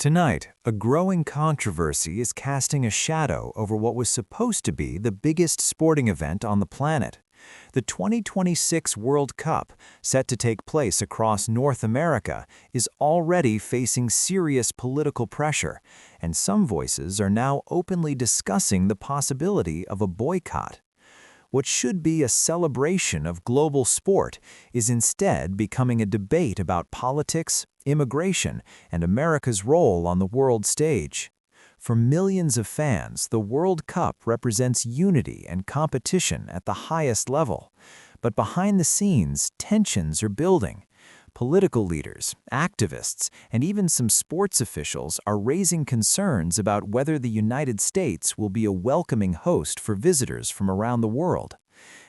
Tonight, a growing controversy is casting a shadow over what was supposed to be the biggest sporting event on the planet. The 2026 World Cup, set to take place across North America, is already facing serious political pressure, and some voices are now openly discussing the possibility of a boycott. What should be a celebration of global sport is instead becoming a debate about politics, immigration, and America's role on the world stage. For millions of fans, the World Cup represents unity and competition at the highest level. But behind the scenes, tensions are building. Political leaders, activists, and even some sports officials are raising concerns about whether the United States will be a welcoming host for visitors from around the world.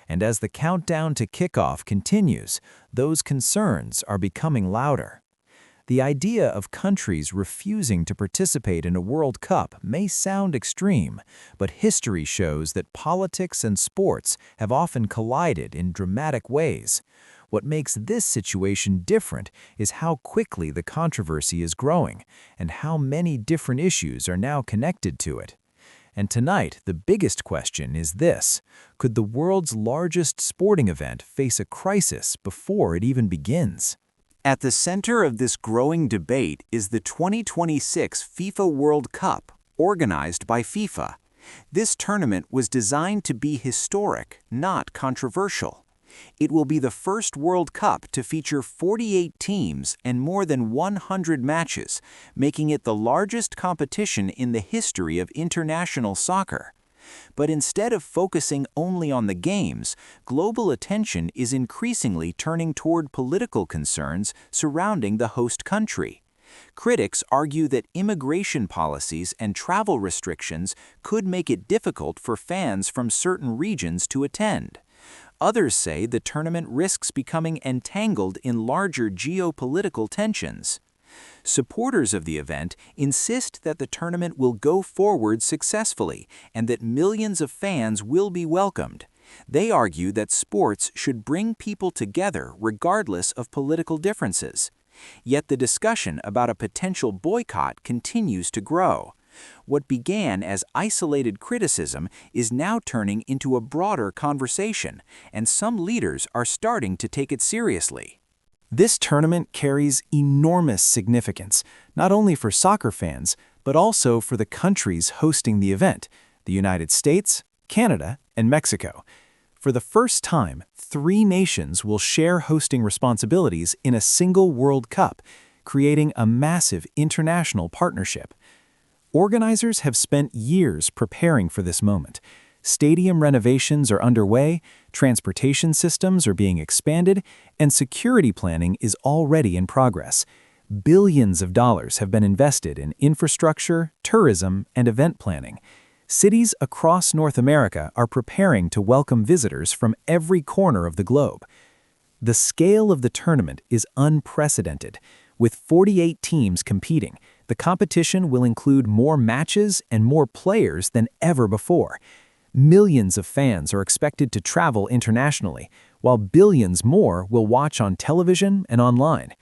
And as the countdown to kickoff continues, those concerns are becoming louder. The idea of countries refusing to participate in a World Cup may sound extreme, but history shows that politics and sports have often collided in dramatic ways. What makes this situation different is how quickly the controversy is growing and how many different issues are now connected to it. And tonight, the biggest question is this: could the world's largest sporting event face a crisis before it even begins? At the center of this growing debate is the 2026 FIFA World Cup, organized by FIFA. This tournament was designed to be historic, not controversial. It will be the first World Cup to feature 48 teams and more than 100 matches, making it the largest competition in the history of international soccer. But instead of focusing only on the games, global attention is increasingly turning toward political concerns surrounding the host country. Critics argue that immigration policies and travel restrictions could make it difficult for fans from certain regions to attend. Others say the tournament risks becoming entangled in larger geopolitical tensions. Supporters of the event insist that the tournament will go forward successfully and that millions of fans will be welcomed. They argue that sports should bring people together regardless of political differences. Yet the discussion about a potential boycott continues to grow. What began as isolated criticism is now turning into a broader conversation, and some leaders are starting to take it seriously. This tournament carries enormous significance, not only for soccer fans, but also for the countries hosting the event: the United States, Canada, and Mexico. For the first time, 3 nations will share hosting responsibilities in a single World Cup, creating a massive international partnership. Organizers have spent years preparing for this moment. Stadium renovations are underway, transportation systems are being expanded, and security planning is already in progress. Billions of dollars have been invested in infrastructure, tourism, and event planning. Cities across North America are preparing to welcome visitors from every corner of the globe. The scale of the tournament is unprecedented. With 48 teams competing, the competition will include more matches and more players than ever before. Millions of fans are expected to travel internationally, while billions more will watch on television and online.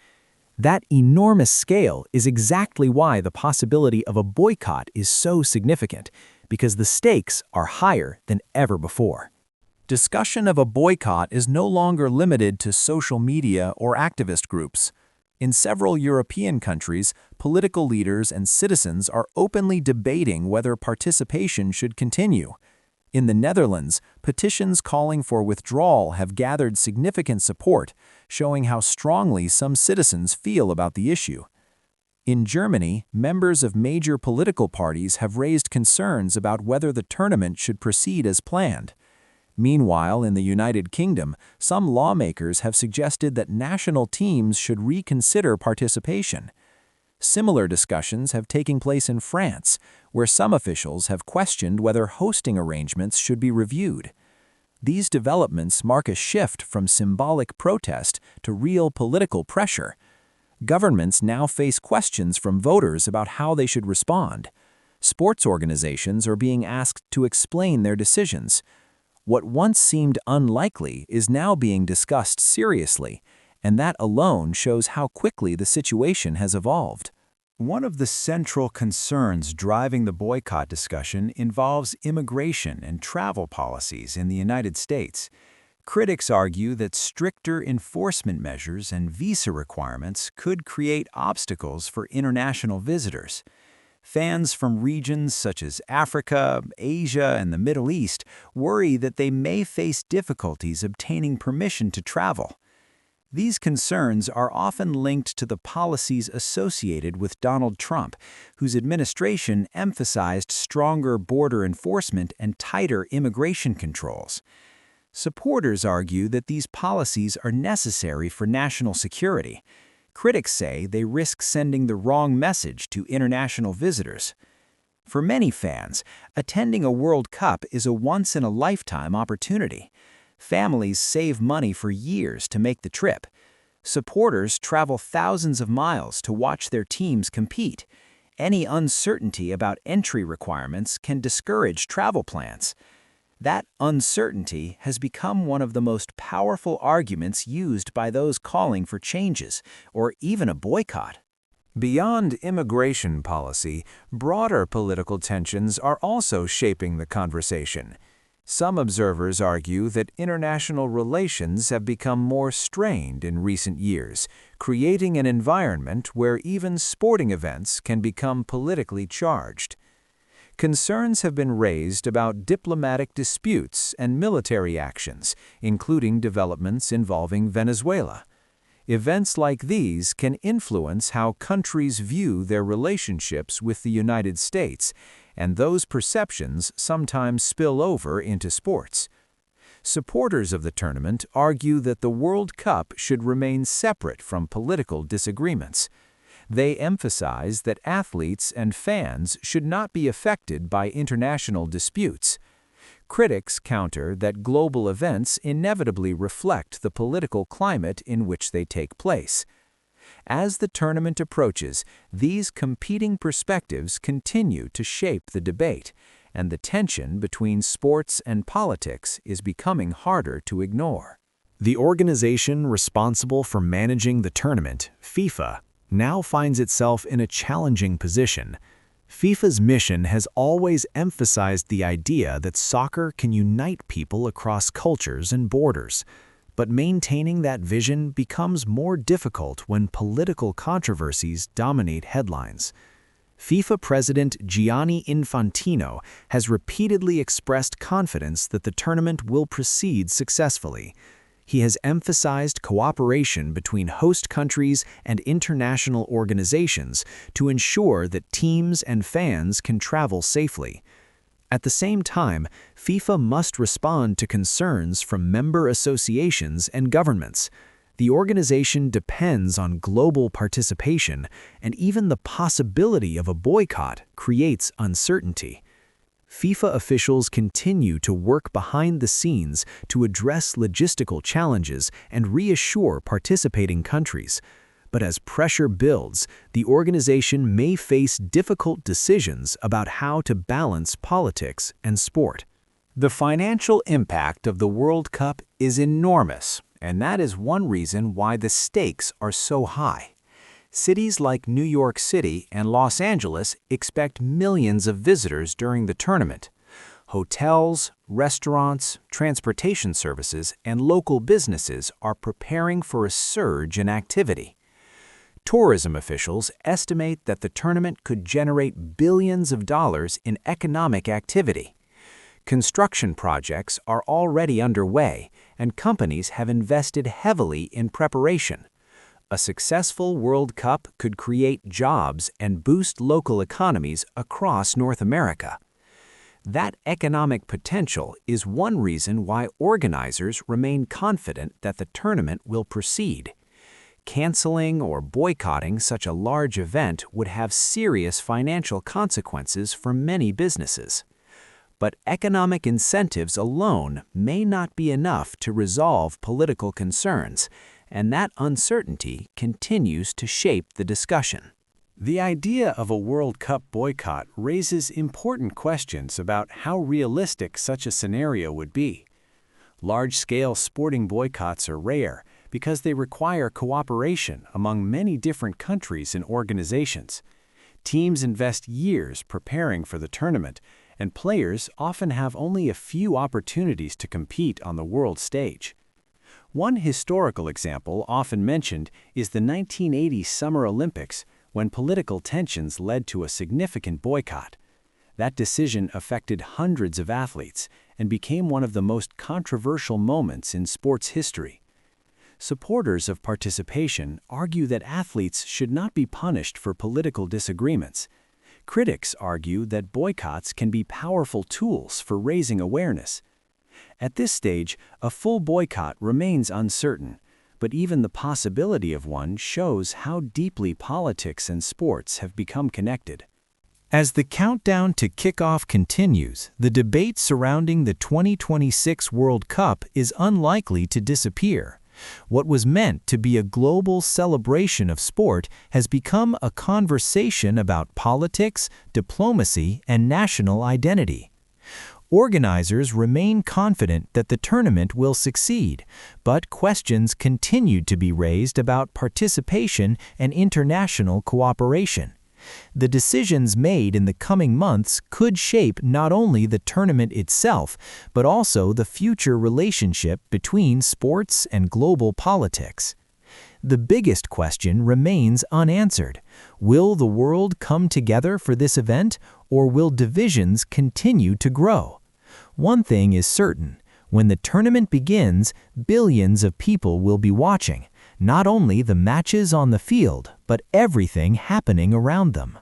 That enormous scale is exactly why the possibility of a boycott is so significant, because the stakes are higher than ever before. Discussion of a boycott is no longer limited to social media or activist groups. In several European countries, political leaders and citizens are openly debating whether participation should continue. In the Netherlands, petitions calling for withdrawal have gathered significant support, showing how strongly some citizens feel about the issue. In Germany, members of major political parties have raised concerns about whether the tournament should proceed as planned. Meanwhile, in the United Kingdom, some lawmakers have suggested that national teams should reconsider participation. Similar discussions have taken place in France, where some officials have questioned whether hosting arrangements should be reviewed. These developments mark a shift from symbolic protest to real political pressure. Governments now face questions from voters about how they should respond. Sports organizations are being asked to explain their decisions. What once seemed unlikely is now being discussed seriously, and that alone shows how quickly the situation has evolved. One of the central concerns driving the boycott discussion involves immigration and travel policies in the United States. Critics argue that stricter enforcement measures and visa requirements could create obstacles for international visitors. Fans from regions such as Africa, Asia, and the Middle East worry that they may face difficulties obtaining permission to travel. These concerns are often linked to the policies associated with Donald Trump, whose administration emphasized stronger border enforcement and tighter immigration controls. Supporters argue that these policies are necessary for national security. Critics say they risk sending the wrong message to international visitors. For many fans, attending a World Cup is a once-in-a-lifetime opportunity. Families save money for years to make the trip. Supporters travel thousands of miles to watch their teams compete. Any uncertainty about entry requirements can discourage travel plans. That uncertainty has become one of the most powerful arguments used by those calling for changes, or even a boycott. Beyond immigration policy, broader political tensions are also shaping the conversation. Some observers argue that international relations have become more strained in recent years, creating an environment where even sporting events can become politically charged. Concerns have been raised about diplomatic disputes and military actions, including developments involving Venezuela. Events like these can influence how countries view their relationships with the United States, and those perceptions sometimes spill over into sports. Supporters of the tournament argue that the World Cup should remain separate from political disagreements. They emphasize that athletes and fans should not be affected by international disputes. Critics counter that global events inevitably reflect the political climate in which they take place. As the tournament approaches, these competing perspectives continue to shape the debate, and the tension between sports and politics is becoming harder to ignore. The organization responsible for managing the tournament, FIFA, now finds itself in a challenging position. FIFA's mission has always emphasized the idea that soccer can unite people across cultures and borders. But maintaining that vision becomes more difficult when political controversies dominate headlines. FIFA President Gianni Infantino has repeatedly expressed confidence that the tournament will proceed successfully. He has emphasized cooperation between host countries and international organizations to ensure that teams and fans can travel safely. At the same time, FIFA must respond to concerns from member associations and governments. The organization depends on global participation, and even the possibility of a boycott creates uncertainty. FIFA officials continue to work behind the scenes to address logistical challenges and reassure participating countries. But as pressure builds, the organization may face difficult decisions about how to balance politics and sport. The financial impact of the World Cup is enormous, and that is one reason why the stakes are so high. Cities like New York City and Los Angeles expect millions of visitors during the tournament. Hotels, restaurants, transportation services, and local businesses are preparing for a surge in activity. Tourism officials estimate that the tournament could generate billions of dollars in economic activity. Construction projects are already underway, and companies have invested heavily in preparation. A successful World Cup could create jobs and boost local economies across North America. That economic potential is one reason why organizers remain confident that the tournament will proceed. Canceling or boycotting such a large event would have serious financial consequences for many businesses. But economic incentives alone may not be enough to resolve political concerns, and that uncertainty continues to shape the discussion. The idea of a World Cup boycott raises important questions about how realistic such a scenario would be. Large-scale sporting boycotts are rare because they require cooperation among many different countries and organizations. Teams invest years preparing for the tournament, and players often have only a few opportunities to compete on the world stage. One historical example often mentioned is the 1980 Summer Olympics, when political tensions led to a significant boycott. That decision affected hundreds of athletes and became one of the most controversial moments in sports history. Supporters of participation argue that athletes should not be punished for political disagreements. Critics argue that boycotts can be powerful tools for raising awareness. At this stage, a full boycott remains uncertain, but even the possibility of one shows how deeply politics and sports have become connected. As the countdown to kickoff continues, the debate surrounding the 2026 World Cup is unlikely to disappear. What was meant to be a global celebration of sport has become a conversation about politics, diplomacy, and national identity. Organizers remain confident that the tournament will succeed, but questions continue to be raised about participation and international cooperation. The decisions made in the coming months could shape not only the tournament itself, but also the future relationship between sports and global politics. The biggest question remains unanswered. Will the world come together for this event, or will divisions continue to grow? One thing is certain: when the tournament begins, billions of people will be watching, not only the matches on the field, but everything happening around them.